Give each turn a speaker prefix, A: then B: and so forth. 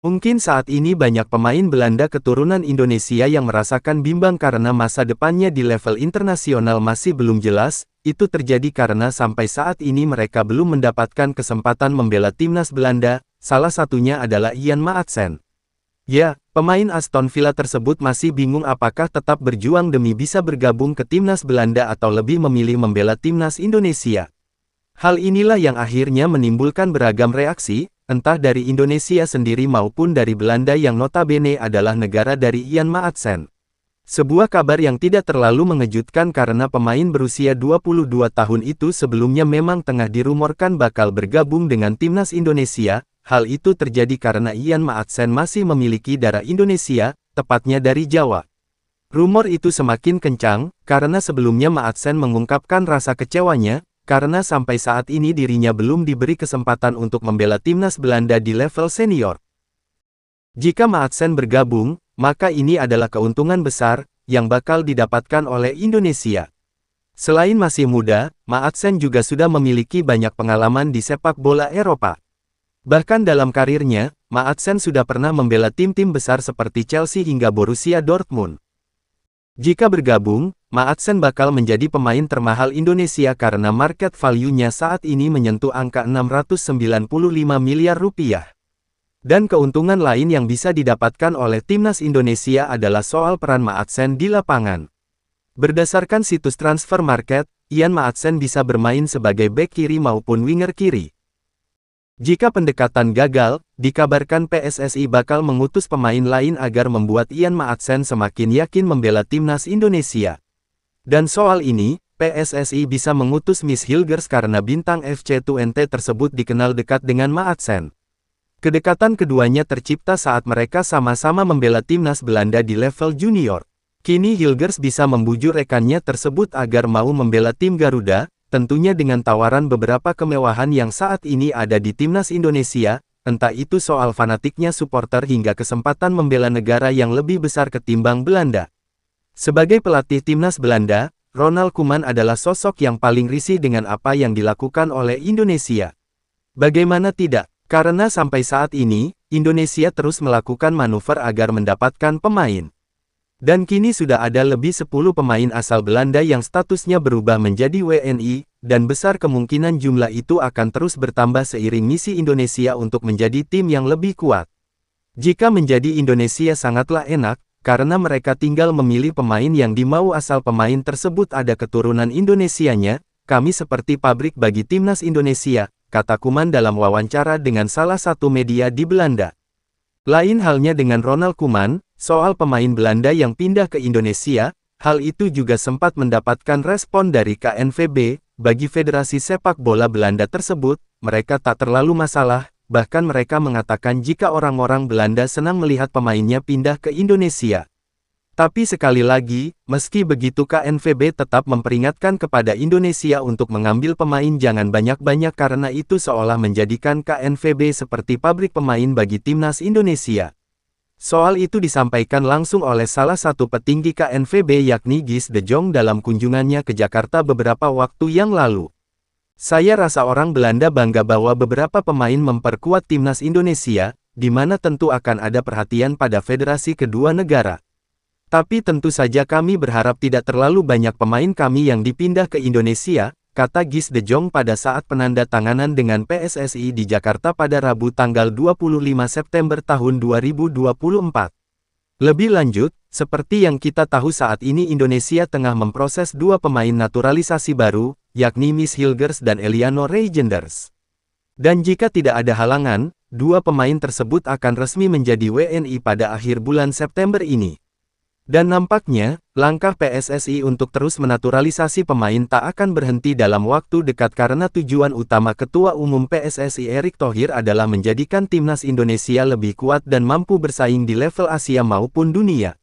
A: Mungkin saat ini banyak pemain Belanda keturunan Indonesia yang merasakan bimbang karena masa depannya di level internasional masih belum jelas. Itu terjadi karena sampai saat ini mereka belum mendapatkan kesempatan membela timnas Belanda, salah satunya adalah Ian Maatsen. Ya, pemain Aston Villa tersebut masih bingung apakah tetap berjuang demi bisa bergabung ke timnas Belanda atau lebih memilih membela timnas Indonesia. Hal inilah yang akhirnya menimbulkan beragam reaksi, entah dari Indonesia sendiri maupun dari Belanda yang notabene adalah negara dari Ian Maatsen. Sebuah kabar yang tidak terlalu mengejutkan karena pemain berusia 22 tahun itu sebelumnya memang tengah dirumorkan bakal bergabung dengan timnas Indonesia. Hal itu terjadi karena Ian Maatsen masih memiliki darah Indonesia, tepatnya dari Jawa. Rumor itu semakin kencang, karena sebelumnya Maatsen mengungkapkan rasa kecewanya, karena sampai saat ini dirinya belum diberi kesempatan untuk membela timnas Belanda di level senior. Jika Maatsen bergabung, maka ini adalah keuntungan besar, yang bakal didapatkan oleh Indonesia. Selain masih muda, Maatsen juga sudah memiliki banyak pengalaman di sepak bola Eropa. Bahkan dalam karirnya, Maatsen sudah pernah membela tim-tim besar seperti Chelsea hingga Borussia Dortmund. Jika bergabung, Maatsen bakal menjadi pemain termahal Indonesia karena market value-nya saat ini menyentuh angka 695 miliar rupiah. Dan keuntungan lain yang bisa didapatkan oleh timnas Indonesia adalah soal peran Maatsen di lapangan. Berdasarkan situs transfer market, Ian Maatsen bisa bermain sebagai bek kiri maupun winger kiri. Jika pendekatan gagal, dikabarkan PSSI bakal mengutus pemain lain agar membuat Ian Maatsen semakin yakin membela timnas Indonesia. Dan soal ini, PSSI bisa mengutus Miss Hilgers karena bintang FC Twente tersebut dikenal dekat dengan Maatsen. Kedekatan keduanya tercipta saat mereka sama-sama membela timnas Belanda di level junior. Kini Hilgers bisa membujuk rekannya tersebut agar mau membela tim Garuda, tentunya dengan tawaran beberapa kemewahan yang saat ini ada di timnas Indonesia, entah itu soal fanatiknya supporter hingga kesempatan membela negara yang lebih besar ketimbang Belanda. Sebagai pelatih timnas Belanda, Ronald Koeman adalah sosok yang paling risih dengan apa yang dilakukan oleh Indonesia. Bagaimana tidak? Karena sampai saat ini, Indonesia terus melakukan manuver agar mendapatkan pemain. Dan kini sudah ada lebih 10 pemain asal Belanda yang statusnya berubah menjadi WNI, dan besar kemungkinan jumlah itu akan terus bertambah seiring misi Indonesia untuk menjadi tim yang lebih kuat. Jika menjadi Indonesia sangatlah enak, karena mereka tinggal memilih pemain yang dimau asal pemain tersebut ada keturunan Indonesianya, kami seperti pabrik bagi timnas Indonesia, kata Koeman dalam wawancara dengan salah satu media di Belanda. Lain halnya dengan Ronald Koeman, soal pemain Belanda yang pindah ke Indonesia, hal itu juga sempat mendapatkan respon dari KNVB, bagi Federasi Sepak Bola Belanda tersebut, mereka tak terlalu masalah, bahkan mereka mengatakan jika orang-orang Belanda senang melihat pemainnya pindah ke Indonesia. Tapi sekali lagi, meski begitu KNVB tetap memperingatkan kepada Indonesia untuk mengambil pemain jangan banyak-banyak karena itu seolah menjadikan KNVB seperti pabrik pemain bagi timnas Indonesia. Soal itu disampaikan langsung oleh salah satu petinggi KNVB yakni Guys de Jong dalam kunjungannya ke Jakarta beberapa waktu yang lalu. Saya rasa orang Belanda bangga bahwa beberapa pemain memperkuat timnas Indonesia, di mana tentu akan ada perhatian pada federasi kedua negara. Tapi tentu saja kami berharap tidak terlalu banyak pemain kami yang dipindah ke Indonesia, kata Guys de Jong pada saat penandatanganan dengan PSSI di Jakarta pada Rabu tanggal 25 September tahun 2024. Lebih lanjut, seperti yang kita tahu saat ini Indonesia tengah memproses dua pemain naturalisasi baru, yakni Miss Hilgers dan Eliano Reijenders. Dan jika tidak ada halangan, dua pemain tersebut akan resmi menjadi WNI pada akhir bulan September ini. Dan nampaknya, langkah PSSI untuk terus menaturalisasi pemain tak akan berhenti dalam waktu dekat karena tujuan utama Ketua Umum PSSI Erick Thohir adalah menjadikan timnas Indonesia lebih kuat dan mampu bersaing di level Asia maupun dunia.